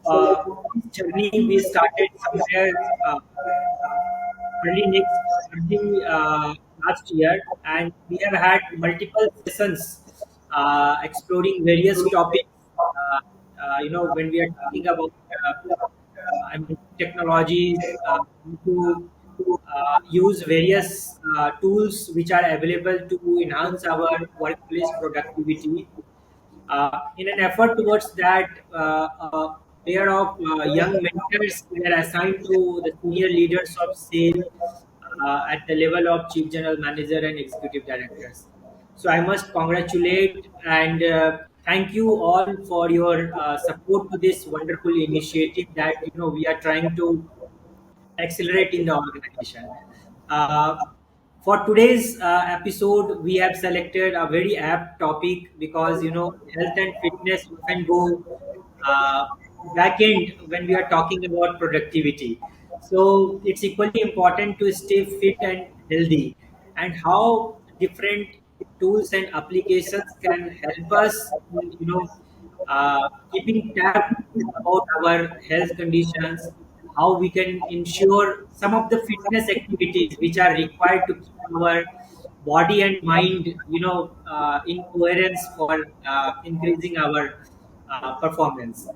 this journey we started somewhere uh, early last year, and we have had multiple sessions exploring various topics. When we are talking about technologies, to use various tools which are available to enhance our workplace productivity. In an effort towards that, a pair of young mentors were assigned to the senior leaders of sale at the level of chief general manager and executive directors. So I must congratulate and thank you all for your support to this wonderful initiative that we are trying to accelerate in the organization. Uh, for today's episode, we have selected a very apt topic because health and fitness often go uh, back end when we are talking about productivity. So it's equally important to stay fit and healthy, and how different tools and applications can help us in keeping tab about our health conditions, how we can ensure some of the fitness activities which are required to keep our body and mind in coherence for increasing our performance.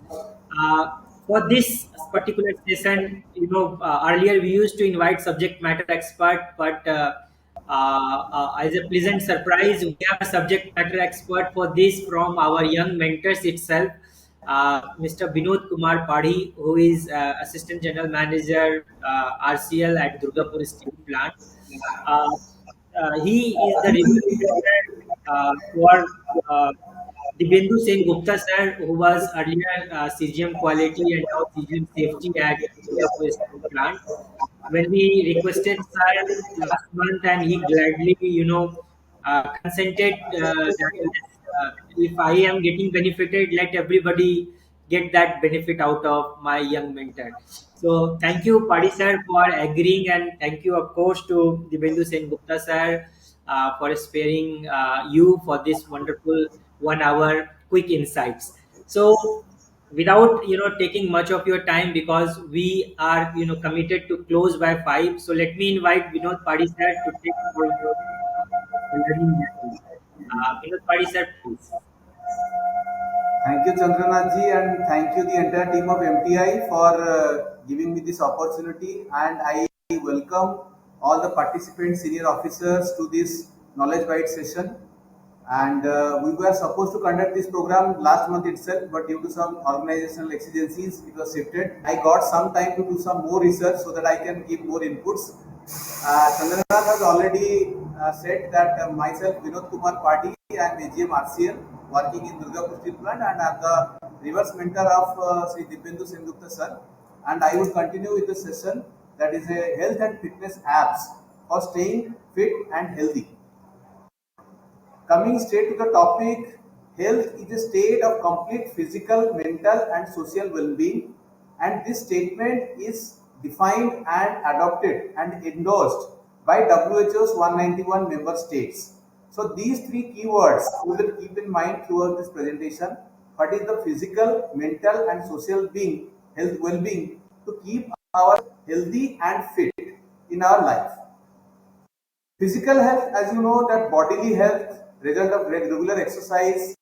uh, for this particular session, earlier we used to invite subject matter expert, but as a pleasant surprise, we have a subject matter expert for this from our young mentors itself, Mr. Vinod Kumar Padhi, who is Assistant General Manager RCL at Durgapur Steel Plant. Uh, he is the representative for Dibendu Sen Gupta sir, who was earlier CGM Quality and now CGM Safety at Durgapur Steel Plant. When we requested sir last month, and he gladly, consented that yes, if I am getting benefited, let everybody get that benefit out of my young mentor. So thank you, Padi sir, for agreeing, and thank you, of course, to Dibendu Sen Gupta sir for sparing you for this wonderful 1 hour quick insights. So without taking much of your time, because we are committed to close by 5, so let me invite Vinod Padi sir to take forward the learning journey. Vinod Padi sir, please. Thank you, Chandranath ji, and thank you the entire team of MTI for giving me this opportunity. And I welcome all the participants, senior officers to this Knowledge Byte session. And we were supposed to conduct this program last month itself, but due to some organizational exigencies, it was shifted. I got some time to do some more research so that I can give more inputs. Chandranath has already said that myself, Vinod Kumar Pati, I am AGM RCL working in Durgapur Steel Plant, and I am the reverse mentor of Sri Dipendu Sengupta sir. And I will continue with the session that is a health and fitness apps for staying fit and healthy. Coming straight to the topic, health is a state of complete physical, mental, and social well being, and this statement is defined and adopted and endorsed by WHO's 191 member states. So, these three keywords we will keep in mind throughout this presentation. What is the physical, mental, and social being, health well being, to keep our healthy and fit in our life. Physical health, as you know, that bodily health, result of regular exercise,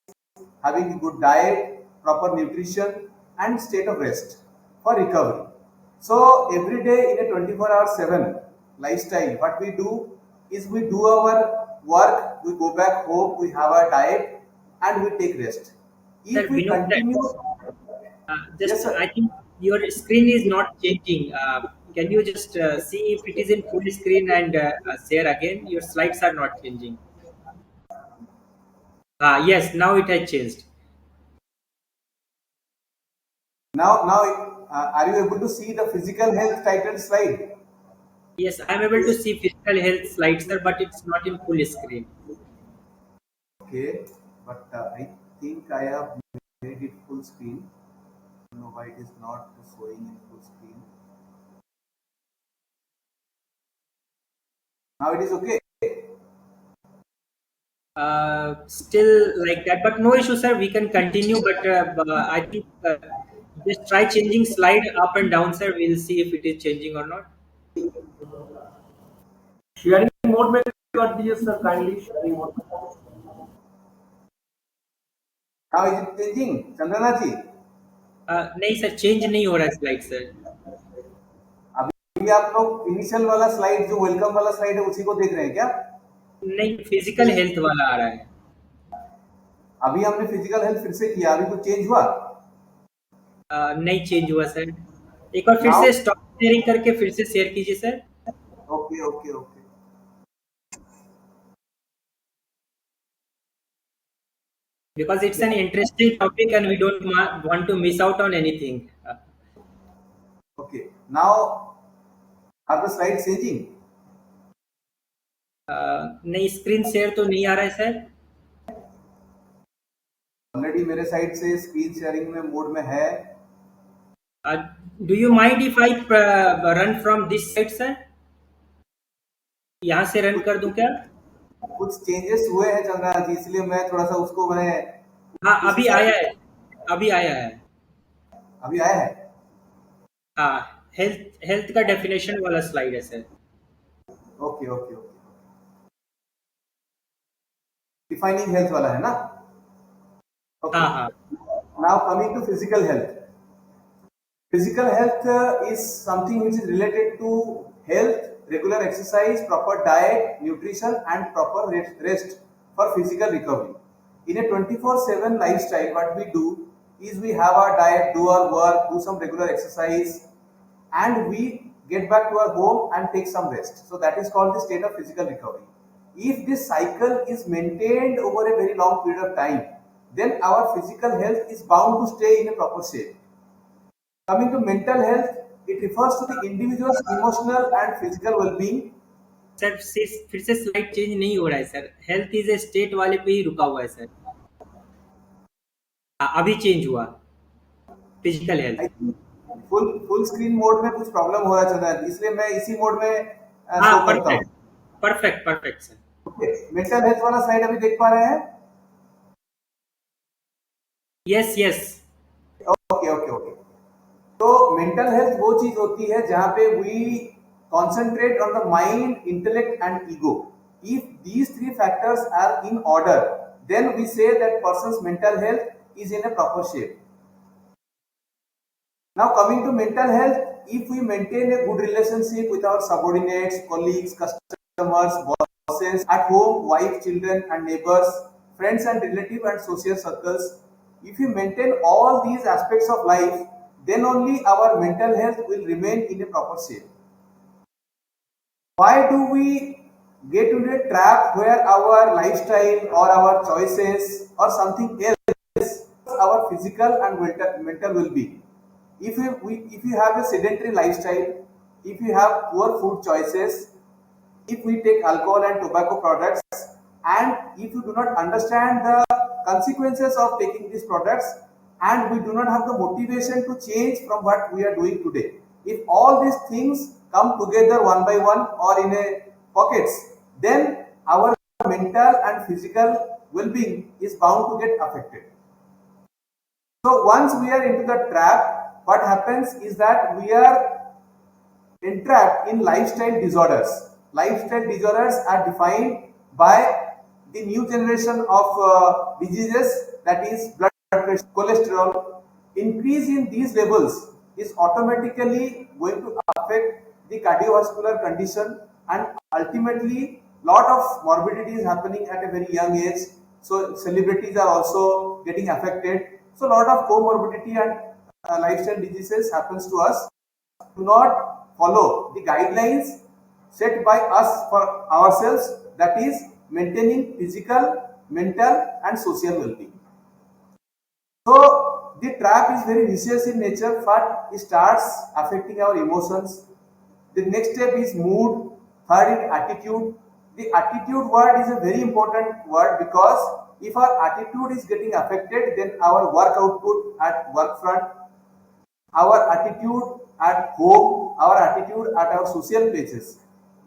having a good diet, proper nutrition, and state of rest for recovery. So every day in a 24/7 lifestyle, what we do is we do our work, we go back home, we have our diet, and we take rest. Sir If we Vinod sir, continue, yes, just sir. I think your screen is not changing. Can you just see if it is in full screen and share again? Your slides are not changing. Yes, now it has changed. Now, are you able to see the physical health title slide? Yes, I'm able to see physical health slides, sir, but it's not in full screen. Okay, but I think I have made it full screen. I don't know why it is not showing in full screen. Now it is okay. Still like that, but no issue, sir. We can continue, but I think Just try changing slide up and down, sir. We'll see if it is changing or not. Sharing mode में कर दीजिए sir, kindly sharing mode में। Now is it changing, Chandana ji? नहीं sir, change नहीं हो रहा है slide sir. अभी आप लोग इनिशियल वाला स्लाइड जो वेलकम वाला स्लाइड है उसी को देख रहे हैं क्या? नहीं, फिजिकल हेल्थ वाला आ रहा है। अभी हमने फिजिकल हेल्थ फिर से किया, अभी कुछ चेंज हुआ? नहीं चेंज हुआ सर। एक बार फिर नाउ से स्टॉप शेयरिंग करके फिर से शेयर कीजिए sir. Okay okay okay. Because it's an interesting topic and we don't want to miss out on anything. Okay now are the slide changing? नहीं, स्क्रीन शेयर तो नहीं आ रहा है सर। ऑलरेडी मेरे साइड से स्क्रीन शेयरिंग में mode में है। Do you mind if I run from this side sir? यहाँ से रन कर दूं क्या? कुछ चेंजेस हुए हैं चंद्रनाथ जी, इसलिए मैं थोड़ा सा उसको मैंने हाँ, उस अभी हिसाब आया से। है। अभी आया है। अभी आया है? हाँ, हेल्थ हेल्थ का डेफिनेशन वाला स्लाइड है sir. Okay okay okay. Defining health वाला है ना? ओके। हाँ हाँ। Now coming to physical health. Physical health is something which is related to health, regular exercise, proper diet, nutrition, and proper rest for physical recovery. In a 24/7 lifestyle, what we do is we have our diet, do our work, do some regular exercise, and we get back to our home and take some rest. So that is called the state of physical recovery. If this cycle is maintained over a very long period of time, then our physical health is bound to stay in a proper shape. Coming to mental health, it refers to the individual's emotional and physical well-being. Sir फिर से slide change नहीं हो रहा है sir. Health is a state वाले पे ही रुका हुआ है सर। हाँ, अभी चेंज हुआ। Physical health. I think full screen mode में कुछ प्रॉब्लम हो रहा है, इसलिए मैं इसी मोड में हाँ, शो करता हूँ। Perfect perfect perfect sir. Okay, mental health वाला स्लाइड अभी देख पा रहे हैं? Yes yes. Okay okay okay. तो मेंटल हेल्थ वो चीज होती है जहां पे we concentrate on the mind, intellect and ego. If these three factors are in order, then we say that person's mental health is in a proper shape. Now coming to mental health, if we maintain a good relationship with our subordinates, colleagues, customers, bosses, at home, wife, children and neighbors, friends and relatives and social circles, if we maintain all these aspects of life, then only our mental health will remain in a proper shape. Why do we get into a trap where our lifestyle or our choices or something else our physical and mental well-being? If you have a sedentary lifestyle, if you have poor food choices, if we take alcohol and tobacco products, and if you do not understand the consequences of taking these products, and we do not have the motivation to change from what we are doing today, if all these things come together one by one or in a pockets, then our mental and physical well-being is bound to get affected. So once we are into the trap, what happens is that we are entrapped in lifestyle disorders. Lifestyle disorders are defined by the new generation of diseases, that is blood pressure, cholesterol. Increase in these levels is automatically going to affect the cardiovascular condition, and ultimately lot of morbidity is happening at a very young age. So celebrities are also getting affected. So lot of comorbidity and lifestyle diseases happens to us. Do not follow the guidelines set by us for ourselves, that is maintaining physical, mental and social well-being. So the trap is very vicious in nature. First, it starts affecting our emotions. The next step is mood. Third is attitude. The attitude word is a very important word, because if our attitude is getting affected, then our work output at work front, our attitude at home, our attitude at our social places.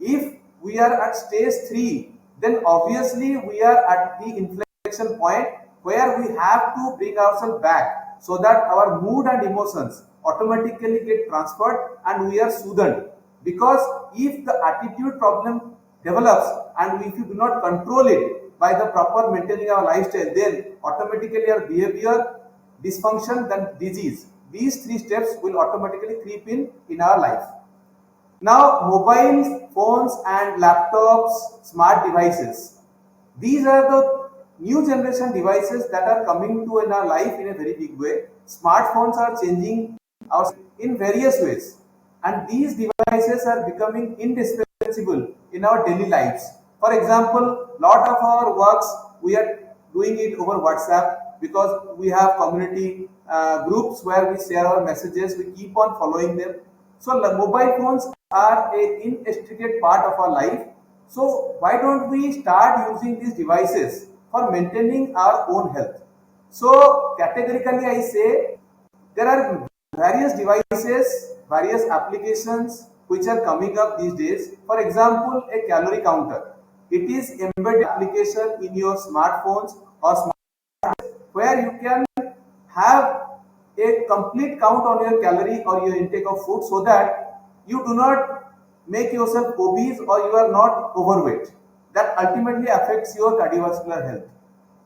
If we are at stage 3, then obviously we are at the inflection point where we have to bring ourselves back so that our mood and emotions automatically get transferred and we are soothed. Because if the attitude problem develops and if you do not control it by the proper maintaining our lifestyle, then automatically our behavior dysfunction then disease. These three steps will automatically creep in our life. Now, mobile phones and laptops, smart devices. These are the new generation devices that are coming to in our life in a very big way. Smartphones are changing our in various ways, and these devices are becoming indispensable in our daily lives. For example, lot of our works we are doing it over WhatsApp because we have community groups where we share our messages. We keep on following them. So the mobile phones are a inextricate part of our life. So why don't we start using these devices for maintaining our own health? So categorically I say there are various devices, various applications which are coming up these days. For example, a calorie counter. It is embedded application in your smartphones or where you can have a complete count on your calorie or your intake of food so that you do not make yourself obese or you are not overweight. That ultimately affects your cardiovascular health.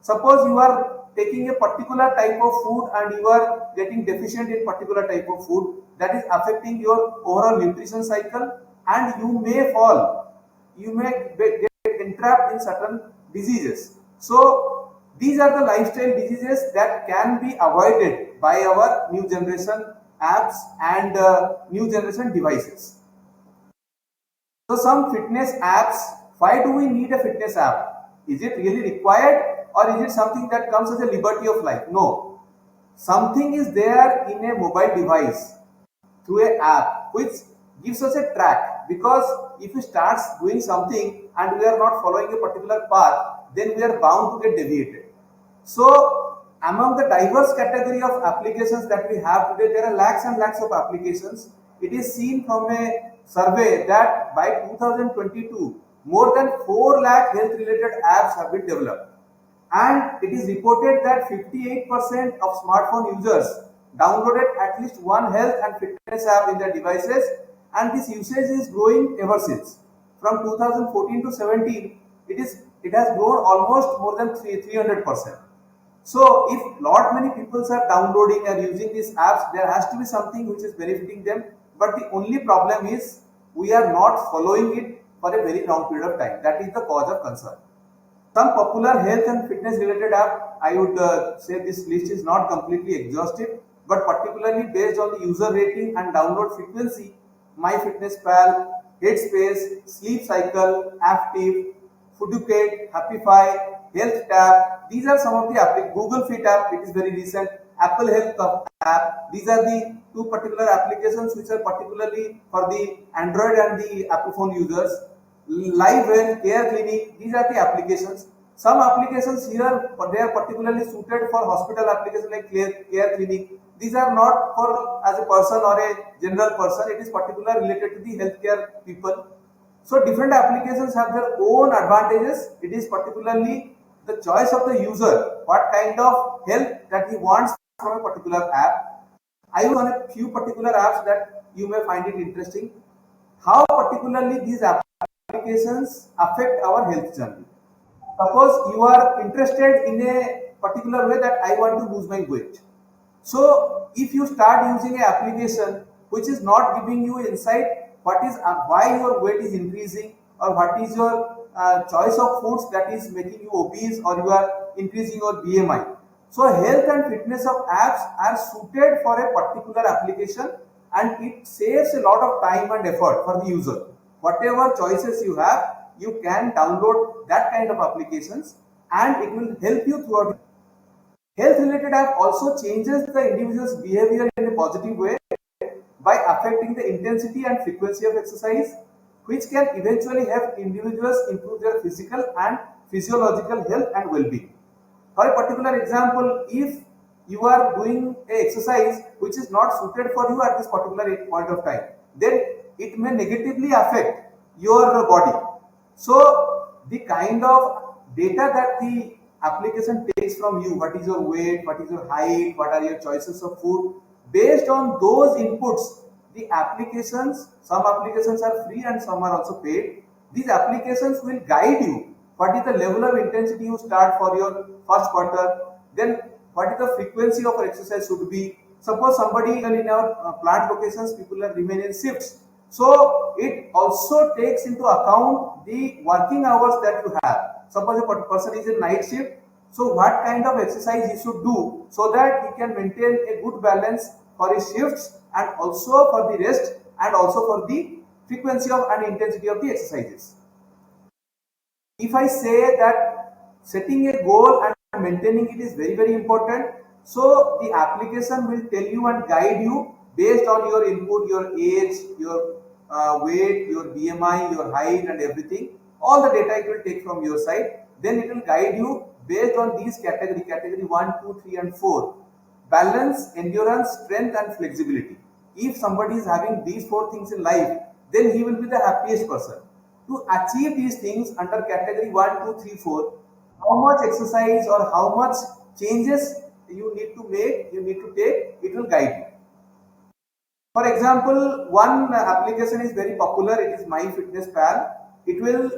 Suppose you are taking a particular type of food and you are getting deficient in particular type of food, that is affecting your overall nutrition cycle, and you may fall, you may get entrapped in certain diseases. So these are the lifestyle diseases that can be avoided by our new generation apps and new generation devices. So some fitness apps, why do we need a fitness app? Is it really required or is it something that comes as a liberty of life? No. Something is there in a mobile device through an app which gives us a track, because if we start doing something and we are not following a particular path, then we are bound to get deviated. So among the diverse category of applications that we have today, there are lakhs and lakhs of applications. It is seen from a survey that by 2022, more than 4 lakh health related apps have been developed. And it is reported that 58% of smartphone users downloaded at least one health and fitness app in their devices, and this usage is growing ever since. From 2014 to 17, it has grown almost more than 300%. So if lot many people are downloading and using these apps, there has to be something which is benefiting them. But the only problem is we are not following it for a very long period of time. That is the cause of concern. Some popular health and fitness related app, I would say this list is not completely exhaustive, but particularly based on the user rating and download frequency, MyFitnessPal, Headspace, Sleep Cycle, Active, Fooducate, Happify, Health Tab. These are some of the apps. Google Fit app, it is very recent. Apple Health app. These are the two particular applications which are particularly for the Android and the Apple phone users. Live Well, Care Clinic, these are the applications. Some applications here, they are particularly suited for hospital applications like Care Clinic. These are not for as a person or a general person, it is particularly related to the healthcare people. So different applications have their own advantages. It is particularly the choice of the user, what kind of help that he wants from a particular app. I will on a few particular apps that you may find it interesting. How particularly these applications affect our health journey. Suppose you are interested in a particular way that I want to lose my weight. So if you start using an application which is not giving you insight what is why your weight is increasing or what is your choice of foods that is making you obese or you are increasing your BMI. So health and fitness of apps are suited for a particular application and it saves a lot of time and effort for the user. Whatever choices you have, you can download that kind of applications and it will help you throughout. Health related app also changes the individual's behavior in a positive way by affecting the intensity and frequency of exercise, which can eventually help individuals improve their physical and physiological health and well-being. For a particular example, if you are doing a exercise which is not suited for you at this particular point of time, then it may negatively affect your body. So the kind of data that the application takes from you what is your weight, what is your height, what are your choices of food. Based on those inputs, the applications, some applications are free and some are also paid. These applications will guide you what is the level of intensity you start for your first quarter, then what is the frequency of exercise should be. Suppose somebody in our plant locations, people are remain in shifts. So it also takes into account the working hours that you have. Suppose a person is in night shift, so what kind of exercise he should do so that he can maintain a good balance for his shifts and also for the rest and also for the frequency of and intensity of the exercises. If I say that setting a goal and maintaining it is very, very important, so the application will tell you and guide you based on your input, your age, your weight, your BMI, your height, and everything. All the data it will take from your side. Then it will guide you based on these category 1, 2, 3, and 4. Balance, endurance, strength, and flexibility. If somebody is having these four things in life, then he will be the happiest person. To achieve these things under category 1, 2, 3, 4, how much exercise or how much changes you need to make, you need to take, it will guide you. For example, one application is very popular, it is MyFitnessPal. It will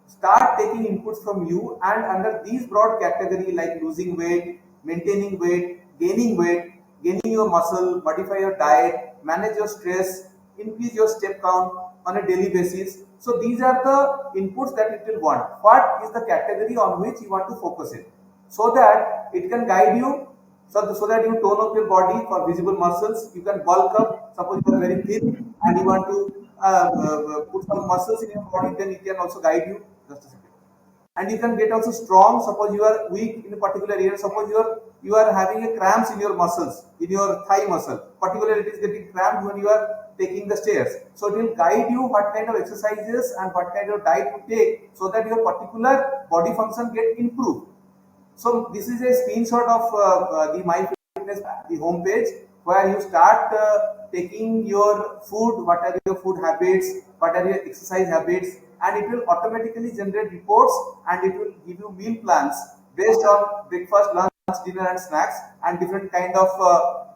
start taking inputs from you, and under these broad category like losing weight, maintaining weight, gaining your muscle, modify your diet, manage your stress, increase your step count on a daily basis. So these are the inputs that it will want. What is the category on which you want to focus it? So that it can guide you, so that you tone up your body for visible muscles. You can bulk up. Suppose you are very thin and you want to put some muscles in your body, then it can also guide you. Just a second. And you can get also strong. Suppose you are weak in a particular area. Suppose you are having a cramps in your muscles, in your thigh muscle. Particularly, it is getting cramped when you are taking the stairs. So it will guide you what kind of exercises and what kind of diet to take, so that your particular body function get improved. So this is a screenshot of the My Fitness, the homepage, where you start taking your food, what are your food habits, what are your exercise habits, and it will automatically generate reports and it will give you meal plans based on breakfast, lunch, dinner, and snacks, and different kind of.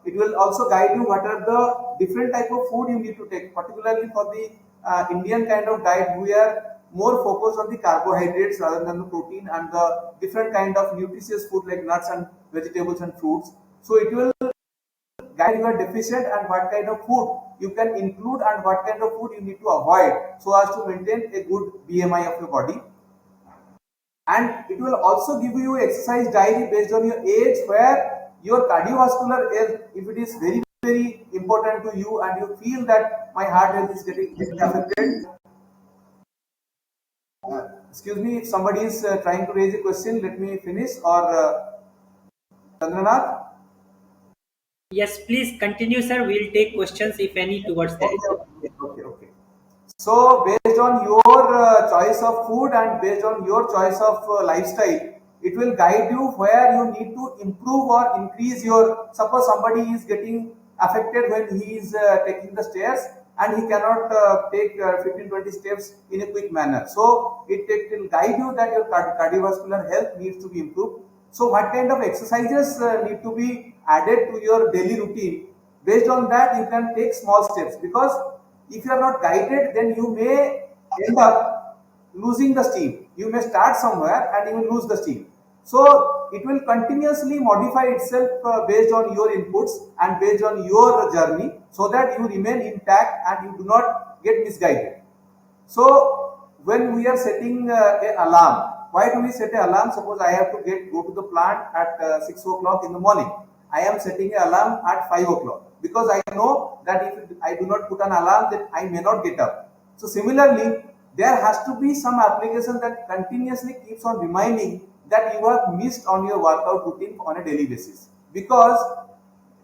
It will also guide you what are the different type of food you need to take, particularly for the Indian kind of diet. We are more focused on the carbohydrates rather than the protein and the different kind of nutritious food like nuts and vegetables and fruits. So it will guide you are deficient and what kind of food you can include and what kind of food you need to avoid so as to maintain a good BMI of your body. And it will also give you exercise diary based on your age, where your cardiovascular health, if it is very, very important to you and you feel that my heart health is getting affected. Excuse me, if somebody is trying to raise a question, let me finish. Or Chandranath? Yes, please continue, sir. We'll take questions if any towards that. Okay. So based on your choice of food and based on your choice of lifestyle, it will guide you where you need to improve or increase your. Suppose somebody is getting affected when he is taking the stairs and he cannot take 15-20 steps in a quick manner. So it will guide you that your cardiovascular health needs to be improved. So what kind of exercises need to be added to your daily routine? Based on that, you can take small steps, because if you are not guided, then you may end up losing the steam. You may start somewhere and you will lose the steam. So it will continuously modify itself based on your inputs and based on your journey, so that you remain intact and you do not get misguided. So when we are setting an alarm, why do we set an alarm? Suppose I have to go to the plant at 6 o'clock in the morning. I am setting an alarm at 5 o'clock, because I know that if I do not put an alarm, then I may not get up. So similarly, there has to be some application that continuously keeps on reminding that you have missed on your workout routine on a daily basis, because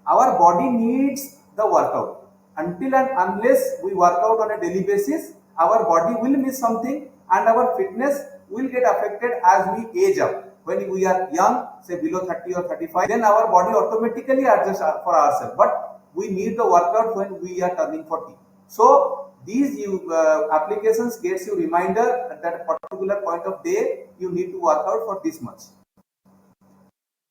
our body needs the workout. Until and unless we work out on a daily basis, our body will miss something and our fitness will get affected as we age up. When we are young, say below 30 or 35, then our body automatically adjusts for ourselves. But we need the workout when we are turning 40. So these applications gives you reminder at that particular point of day you need to work out for this much.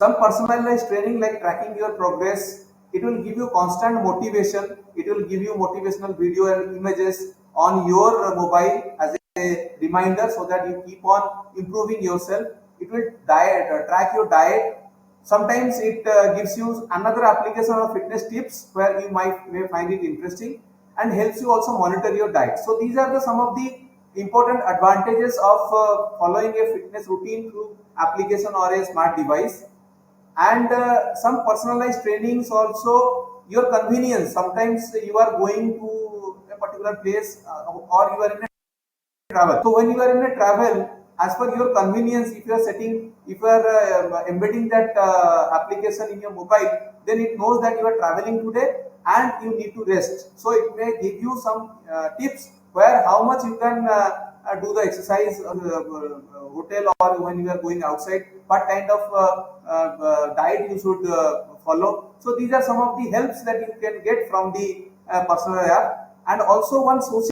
some personalized training like tracking your progress. It will give you constant motivation. It will give you motivational video and images on your mobile as a reminder so that you keep on improving yourself. It will track your diet. Sometimes it gives you another application of fitness tips where you may find it interesting and helps you also monitor your diet. So these are the some of the important advantages of following a fitness routine through application or a smart device. And some personalized trainings also your convenience. Sometimes you are going to a particular place or you are in a travel. So when you are in a travel, as per your convenience, if you are setting, if you are embedding that application in your mobile, then it knows that you are traveling today and you need to rest. So it may give you some tips where how much you can do the exercise hotel or when you are going outside, what kind of diet you should follow. So these are some of the helps that you can get from the personal app. And also one social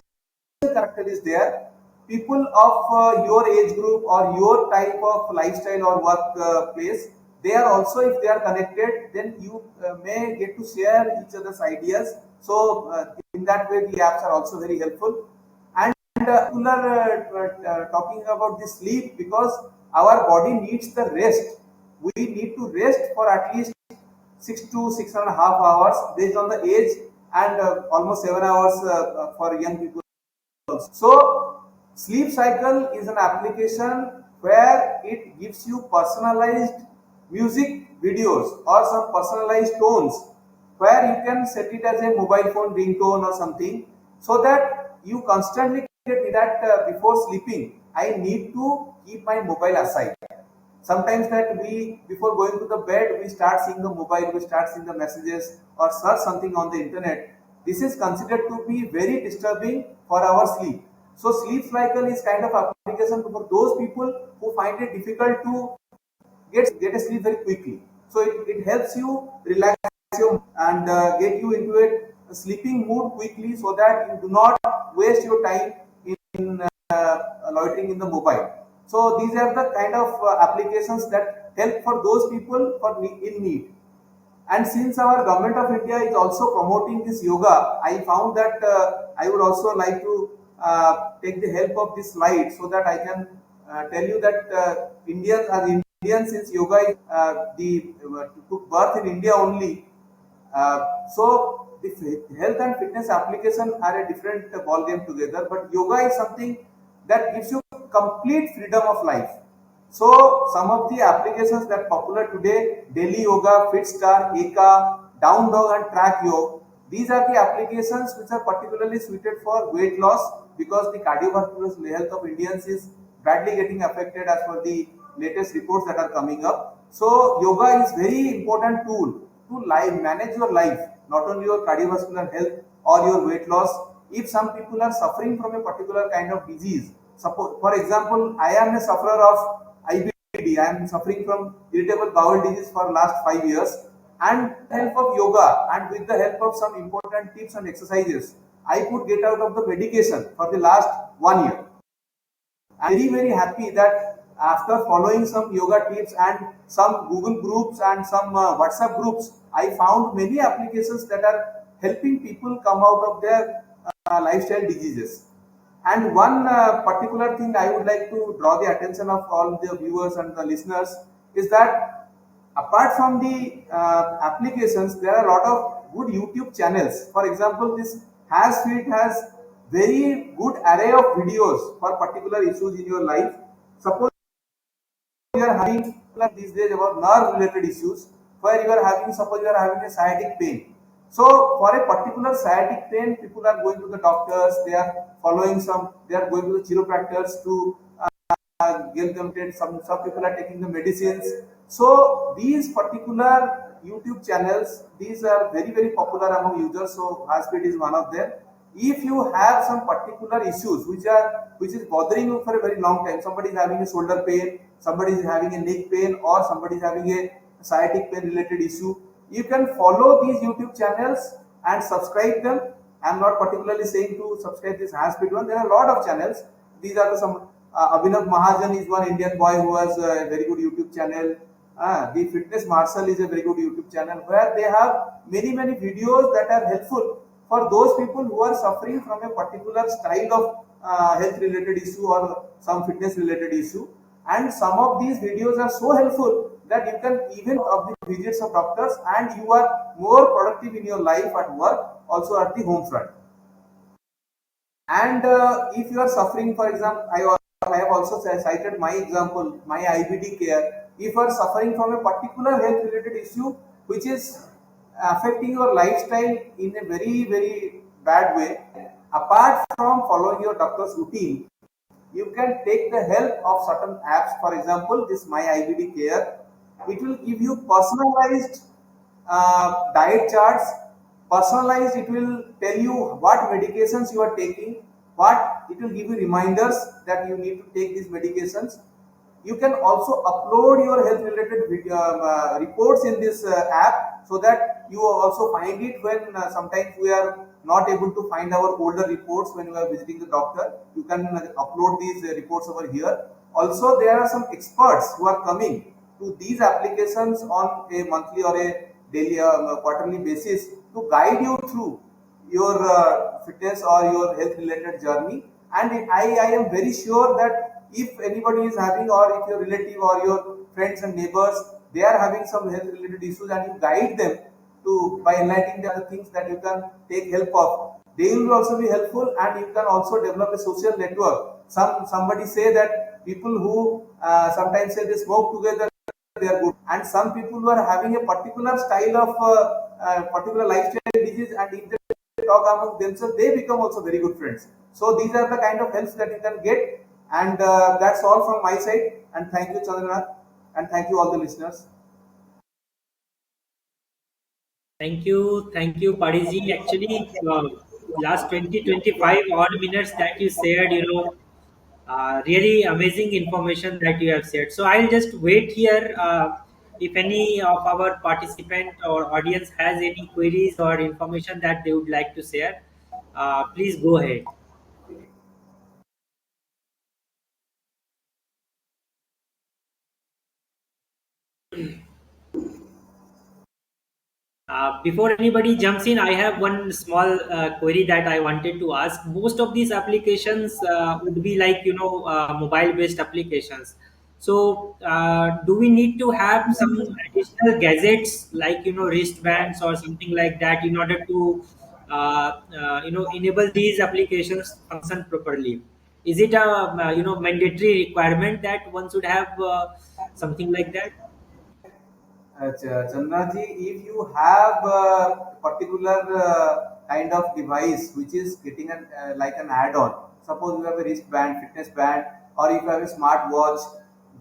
character is there. People of your age group or your type of lifestyle or work place, they are also, if they are connected, then you may get to share each other's ideas. So in that way the apps are also very helpful. And people are talking about the sleep, because our body needs the rest. We need to rest for at least 6 to 6.5 hours based on the age, and almost 7 hours for young people. So, sleep cycle is an application where it gives you personalized music videos or some personalized tones, where you can set it as a mobile phone ringtone or something, so that you constantly get that before sleeping, I need to keep my mobile aside. Sometimes that we, before going to the bed, we start seeing the mobile, we start seeing the messages or search something on the internet. This is considered to be very disturbing for our sleep. So sleep cycle is kind of application for those people who find it difficult to get a sleep very quickly. So it helps you relax your and get you into a sleeping mood quickly, so that you do not waste your time in loitering in the mobile. So these are the kind of applications that help for those people in need. And since our government of India is also promoting this yoga, I found that I would also like to take the help of this slide so that I can tell you that Indians as Indians, since yoga is the took birth in India only. So the health and fitness application are a different ball game together, but yoga is something that gives you complete freedom of life. So some of the applications that popular today, daily yoga, Fitstar, Eka, down dog and track yoga, these are the applications which are particularly suited for weight loss, because the cardiovascular health of Indians is badly getting affected as per the latest reports that are coming up. So yoga is very important tool to manage your life, not only your cardiovascular health or your weight loss. If some people are suffering from a particular kind of disease, suppose for example, I am a sufferer of IBD, I am suffering from irritable bowel disease for last 5 years, and with the help of yoga and with the help of some important tips and exercises, I could get out of the medication for the last 1 year. I'm very happy that after following some yoga tips and some Google groups and some WhatsApp groups, I found many applications that are helping people come out of their lifestyle diseases. And one particular thing I would like to draw the attention of all the viewers and the listeners is that apart from the applications, there are a lot of good YouTube channels. For example, this Hasfit has very good array of videos for particular issues in your life. Suppose you are having like these days about nerve related issues, where you are having, suppose you are having a sciatic pain. So for a particular sciatic pain, people are going to the doctors, they are following some, they are going to the chiropractors to get them treated. Some people are taking the medicines. So these particular YouTube channels, these are very popular among users. So Haspeed is one of them. If you have some particular issues which is bothering you for a very long time, somebody is having a shoulder pain, somebody is having a neck pain, or somebody is having a sciatic pain related issue, you can follow these YouTube channels and subscribe them. I am not particularly saying to subscribe this Haspeed one. There are a lot of channels. These are some Abhinav Mahajan is one Indian boy who has a very good YouTube channel. The Fitness Marshal is a very good YouTube channel where they have many videos that are helpful for those people who are suffering from a particular style of health related issue or some fitness related issue. And some of these videos are so helpful that you can even of the visits of doctors and you are more productive in your life at work, also at the home front. And if you are suffering, for example, I have also cited my example, my IBD care. If you are suffering from a particular health related issue which is affecting your lifestyle in a very bad way, apart from following your doctor's routine, you can take the help of certain apps. For example, this My IBD Care, it will give you personalized diet charts. Personalized, it will tell you what medications you are taking. What it will give you reminders that you need to take these medications. You can also upload your health related video, reports in this app so that you also find it when sometimes we are not able to find our older reports when we are visiting the doctor. You can upload these reports over here. Also, there are some experts who are coming to these applications on a monthly or a daily quarterly basis to guide you through your fitness or your health related journey. And I am very sure that if anybody is having, or if your relative or your friends and neighbors, they are having some health related issues and you guide them to by enlightening them the things that you can take help of, they will also be helpful. And you can also develop a social network. Somebody say that people who sometimes say they smoke together, they are good, and some people who are having a particular style of particular lifestyle disease, and if they talk among themselves, they become also very good friends. So these are the kind of helps that you can get. And that's all from my side. And thank you, Chandranath, and thank you all the listeners. Thank you, Pariji. Actually, last 20-25 odd minutes that you shared, really amazing information that you have shared. So I'll just wait here. If any of our participant or audience has any queries or information that they would like to share, please go ahead. Before anybody jumps in, I have one small query that I wanted to ask. Most of these applications would be like, mobile-based applications. So, do we need to have some additional gadgets like, wristbands or something like that in order to, enable these applications to function properly? Is it a, mandatory requirement that one should have something like that? Chandraji, if you have a particular kind of device which is getting like an add-on, suppose you have a wristband, fitness band, or if you have a smart watch,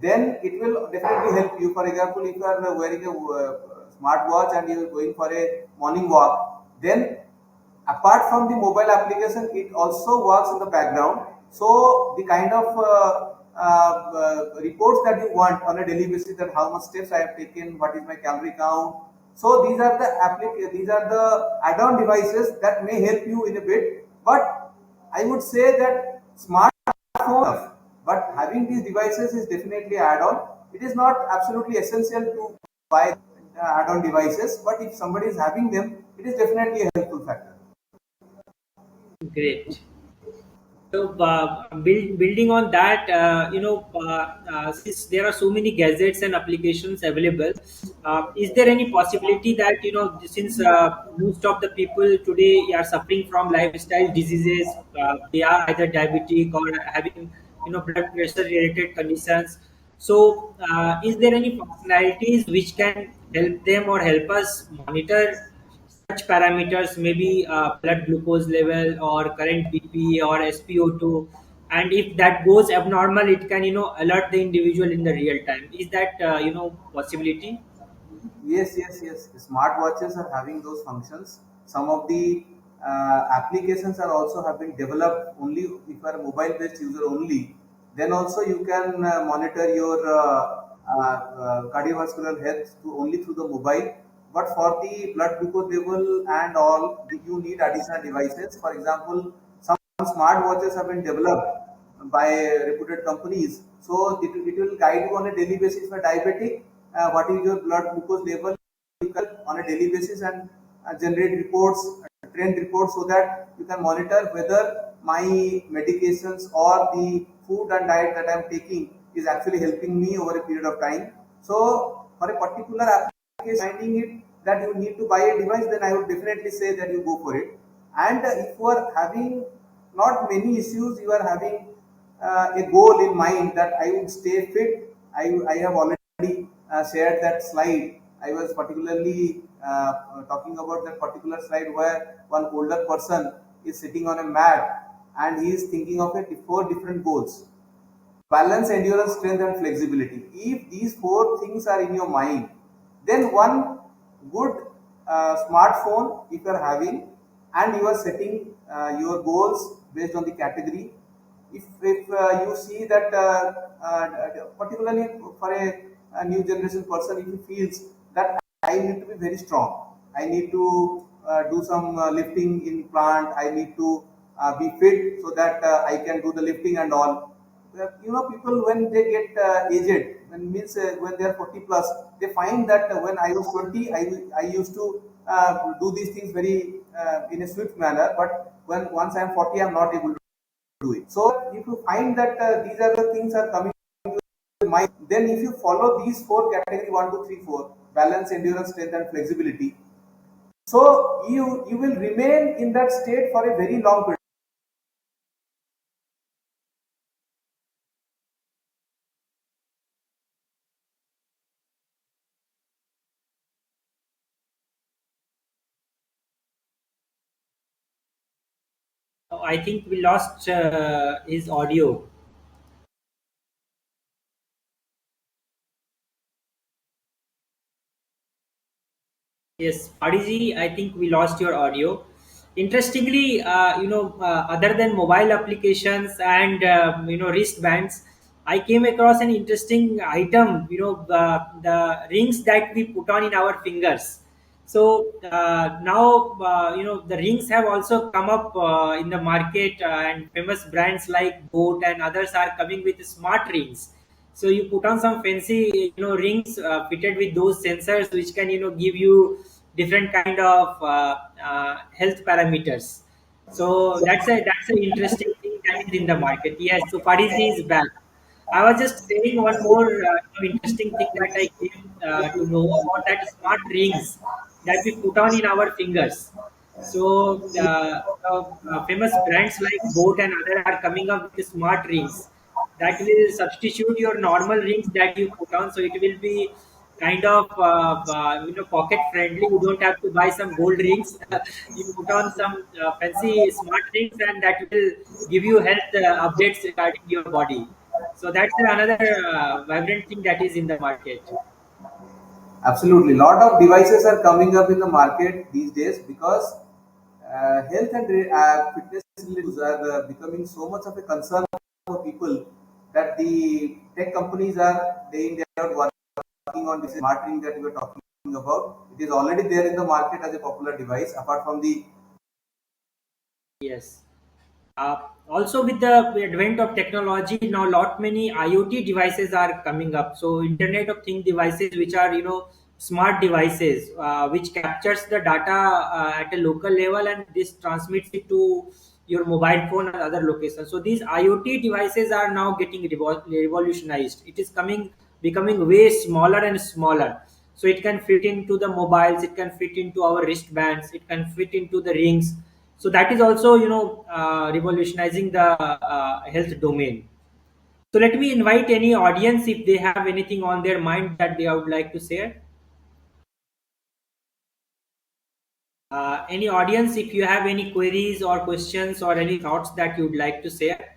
then it will definitely help you. For example, if you are wearing a smart watch and you are going for a morning walk, then apart from the mobile application, it also works in the background. So the kind of reports that you want on a daily basis, that how much steps I have taken, what is my calorie count. So these are the these are the add-on devices that may help you in a bit. But I would say that smartphone, but having these devices is definitely add-on. It is not absolutely essential to buy add-on devices, but if somebody is having them, it is definitely a helpful factor. Great. So, building on that, since there are so many gadgets and applications available, is there any possibility that, since most of the people today are suffering from lifestyle diseases, they are either diabetic or having, blood pressure related conditions. So, is there any functionalities which can help them or help us monitor such parameters, maybe blood glucose level or current BP or SpO2, and if that goes abnormal, it can alert the individual in the real time. Is that possibility? Yes. Smart watches are having those functions. Some of the applications are also have been developed only if you are a mobile-based user only. Then also you can monitor your cardiovascular health only through the mobile. But for the blood glucose level and all, you need additional devices. For example, some smart watches have been developed by reputed companies. So it will guide you on a daily basis if you are diabetic. what is your blood glucose level. You can on a daily basis and generate reports, trend reports, so that you can monitor whether my medications or the food and diet that I'm taking is actually helping me over a period of time. So for a particular application, finding it that you need to buy a device, then I would definitely say that you go for it. And if you are having not many issues, you are having a goal in mind that I would stay fit. I have already shared that slide. I was particularly talking about that particular slide where one older person is sitting on a mat and he is thinking of it four different goals: balance, endurance, strength, and flexibility. If these four things are in your mind, then one good smartphone, if you are having, and you are setting your goals based on the category. If you see that, particularly for a new generation person, if he feels that I need to be very strong, I need to do some lifting in plant, I need to be fit so that I can do the lifting and all. People when they get aged, when they are 40 plus, they find that when I was 20, I used to do these things very in a swift manner, but when once I am 40, I am not able to do it. So if you find that these are the things are coming to mind, then if you follow these four category, 1, 2, 3, 4: balance, endurance, strength, and flexibility, so you will remain in that state for a very long period. Oh, I think we lost his audio. Yes, Adiji, I think we lost your audio. Interestingly, other than mobile applications and wristbands, I came across an interesting item. The rings that we put on in our fingers. So now, the rings have also come up in the market, and famous brands like Boat and others are coming with smart rings. So you put on some fancy rings fitted with those sensors, which can give you different kind of health parameters. So that's an interesting thing that is in the market. Yes, so Farisi is back. I was just saying one more interesting thing that I came to know about that smart rings that we put on in our fingers. So famous brands like Boat and other are coming up with smart rings that will substitute your normal rings that you put on. So it will be kind of pocket friendly. You don't have to buy some gold rings. You put on some fancy smart rings, and that will give you health updates regarding your body. So that's another vibrant thing that is in the market. Absolutely, lot of devices are coming up in the market these days because health and fitness issues are becoming so much of a concern for people that the tech companies are day in day out working on this smart ring that we were talking about. It is already there in the market as a popular device. Apart from the Yes. Also, with the advent of technology, now lot many IoT devices are coming up. So, Internet of Things devices, which are smart devices, which captures the data at a local level, and this transmits it to your mobile phone and other locations. So, these IoT devices are now getting revolutionized. It is becoming way smaller and smaller. So, it can fit into the mobiles, it can fit into our wristbands, it can fit into the rings. So that is also revolutionizing the health domain. So let me invite any audience if they have anything on their mind that they would like to share. Any audience, if you have any queries or questions or any thoughts that you would like to share.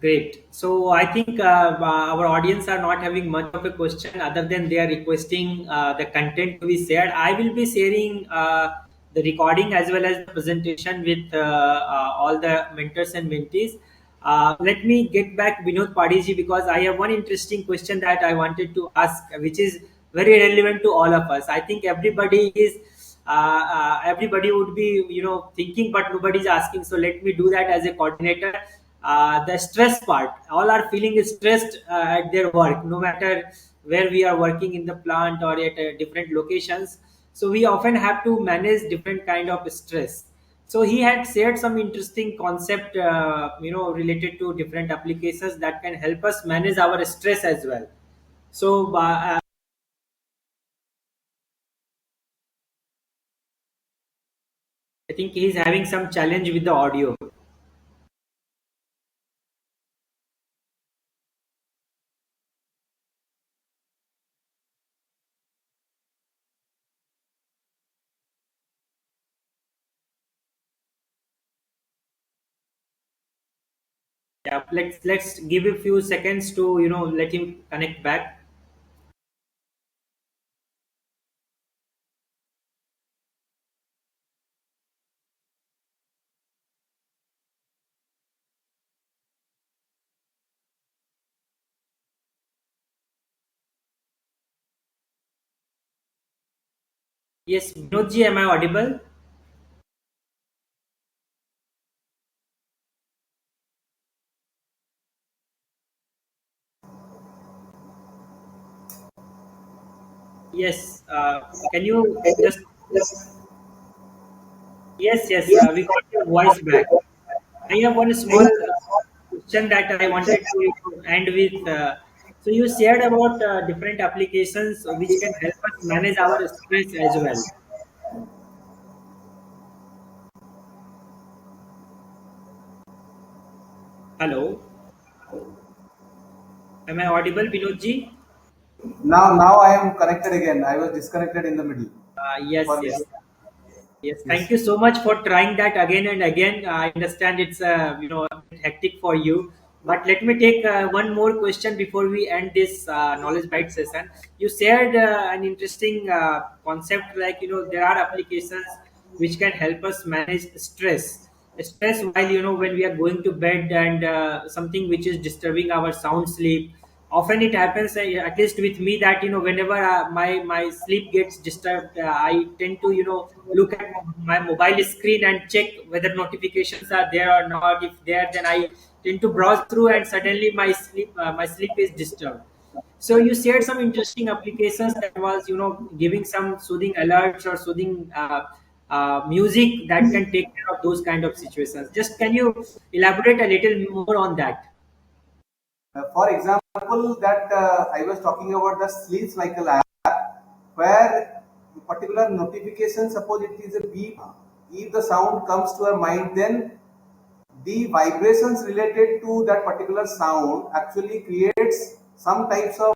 Great. So I think our audience are not having much of a question other than they are requesting the content to be shared. I will be sharing the recording as well as the presentation with all the mentors and mentees. Let me get back Vinod Padiji, because I have one interesting question that I wanted to ask, which is very relevant to all of us. I think everybody is everybody would be thinking, but nobody's asking. So let me do that as a coordinator. The stress part, all are feeling stressed at their work, no matter where we are working in the plant or at different locations. So we often have to manage different kind of stress. So he had shared some interesting concept related to different applications that can help us manage our stress as well. So I think he's having some challenge with the audio. Yeah, let's give a few seconds to let him connect back. Yes, Vinodji, am I audible? Yes. Can you just? Yes, yes. We got your voice back. I have one small question that I wanted to end with. So you shared about different applications which can help us manage our stress as well. Hello, am I audible, Vinodji? Now I am connected again. I was disconnected in the middle Yes, for yes. this. Yes, thank Yes. you so much for trying that again and again. I understand it's a bit hectic for you, but let me take one more question before we end this knowledge bite session. You shared an interesting concept, like there are applications which can help us manage stress while when we are going to bed, and something which is disturbing our sound sleep. Often it happens, at least with me, that whenever my sleep gets disturbed, I tend to look at my mobile screen and check whether notifications are there or not. If they are, then I tend to browse through, and suddenly my sleep is disturbed. So you shared some interesting applications that was giving some soothing alerts or soothing music that can take care of those kind of situations. Just can you elaborate a little more on that? For example, that I was talking about the sleep cycle app, where particular notification, suppose it is a beep, if the sound comes to our mind, then the vibrations related to that particular sound actually creates some types of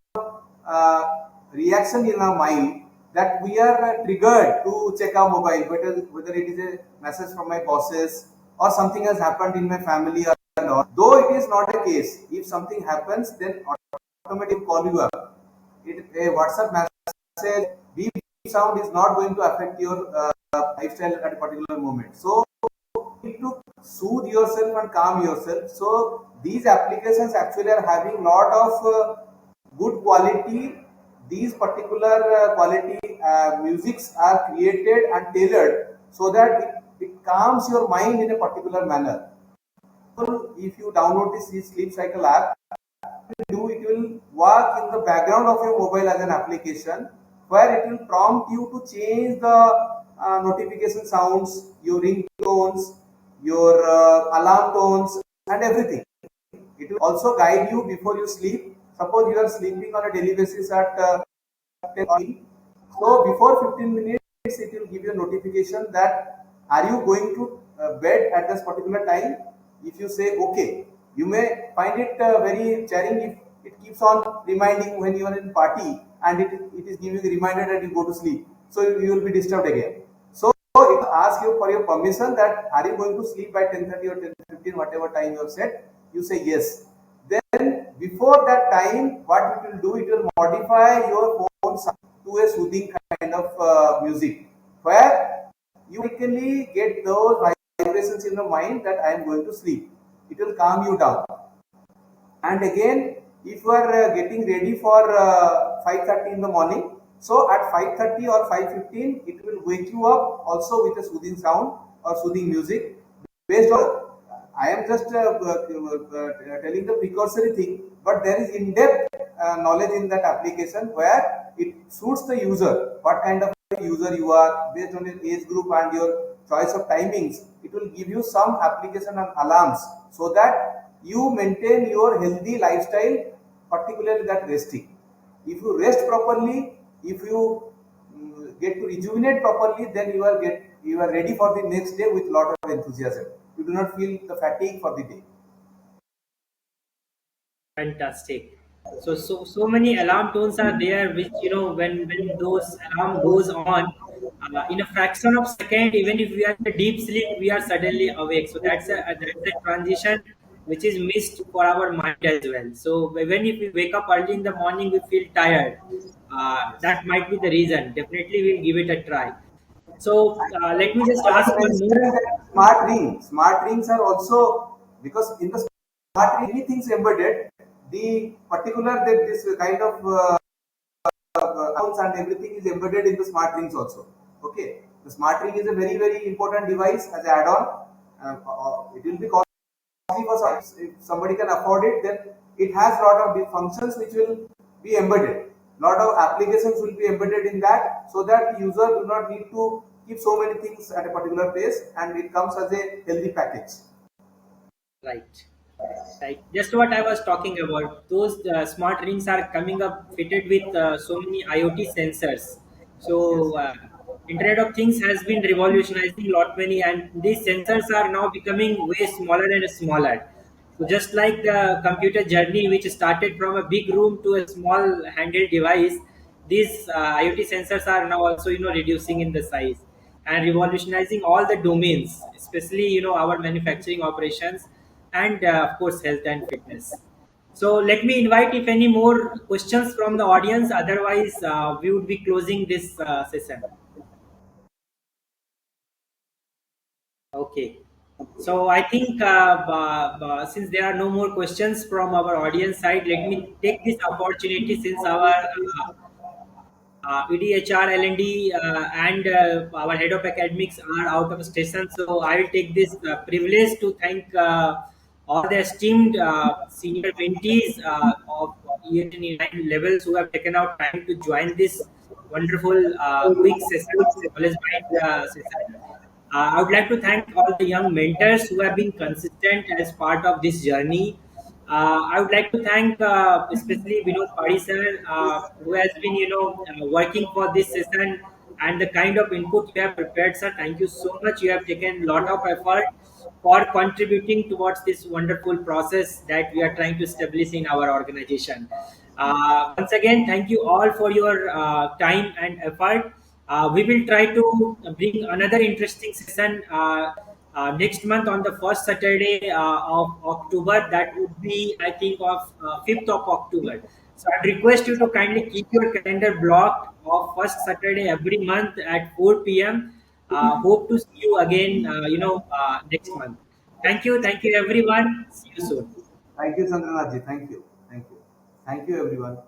uh, reaction in our mind, that we are triggered to check our mobile, whether it is a message from my bosses or something has happened in my family or not. Though it is not a case, if something happens, then automatically call you up. A WhatsApp message beep sound is not going to affect your lifestyle at a particular moment. So need to soothe yourself and calm yourself. So these applications actually are having lot of good quality. These particular quality musics are created and tailored so that it calms your mind in a particular manner. So if you download this sleep cycle app, it will work in the background of your mobile as an application, where it will prompt you to change the notification sounds, your ringtones, your alarm tones, and everything. It will also guide you before you sleep. Suppose you are sleeping on a daily basis at 10 p.m. So before 15 minutes, it will give you a notification that are you going to bed at this particular time. If you say okay, you may find it very charming if it keeps on reminding when you are in party, and it is giving a reminder that you go to sleep. So you will be disturbed again. So it asks you for your permission that are you going to sleep by 10:30 or 10:15, whatever time you have set. You say yes. Then before that time, what it will do, it will modify your phone sound to a soothing kind of music, where you quickly get those vibrations in your mind that I am going to sleep. It will calm you down. And again, if you are getting ready for 5:30 in the morning, So at 5:30 or 5:15, it will wake you up also with a soothing sound or soothing music based on. I am just telling the precursory thing, but there is in-depth knowledge in that application where it suits the user, what kind of user you are, based on your age group and your choice of timings. It will give you some application and alarms so that you maintain your healthy lifestyle, particularly that resting. If you rest properly, if you get to rejuvenate properly, then you are ready for the next day with lot of enthusiasm. You do not feel the fatigue for the day. Fantastic. So many alarm tones are there, which when those alarm goes on, in a fraction of second, even if we are in a deep sleep, we are suddenly awake. So that's a transition which is missed for our mind as well. So when if we wake up early in the morning, we feel tired. That might be the reason. Definitely, we'll give it a try. So let me just I ask was one more. mentioning that smart rings. Smart rings are also, because in the smart ring, many things embedded. The particular that this kind of accounts and everything is embedded in the smart rings also. Okay, the smart ring is a very important device as an add-on. It will be costly for some. If somebody can afford it, then it has lot of the functions which will be embedded. Lot of applications will be embedded in that, so that user do not need to keep so many things at a particular place, and it comes as a healthy package. Right. Right, just what I was talking about. Those smart rings are coming up fitted with so many IoT sensors. Yes. So Internet of Things has been revolutionizing lot many, and these sensors are now becoming way smaller and smaller. So just like the computer journey, which started from a big room to a small handheld device, these IoT sensors are now also reducing in the size and revolutionizing all the domains, especially our manufacturing operations and of course health and fitness. So let me invite if any more questions from the audience. Otherwise, we would be closing this session. Okay. So I think since there are no more questions from our audience side, let me take this opportunity since our EDHR, L&D, and our head of academics are out of station. So I will take this privilege to thank all the esteemed senior mentees of E89 levels who have taken out time to join this wonderful quick session, knowledge Byte session. I would like to thank all the young mentors who have been consistent as part of this journey. I would like to thank especially Vinod Padi sir, who has been working for this session and the kind of input you have prepared, sir. Thank you so much. You have taken a lot of effort for contributing towards this wonderful process that we are trying to establish in our organization. Once again, thank you all for your time and effort. We will try to bring another interesting session next month on the first Saturday of October. That would be, I think, of 5th of October. So I'd request you to kindly keep your calendar blocked of first Saturday every month at 4 p.m. Hope to see you again, next month. Thank you, everyone. See you soon. Thank you, Sandranath ji. Thank you. Thank you. Thank you, everyone.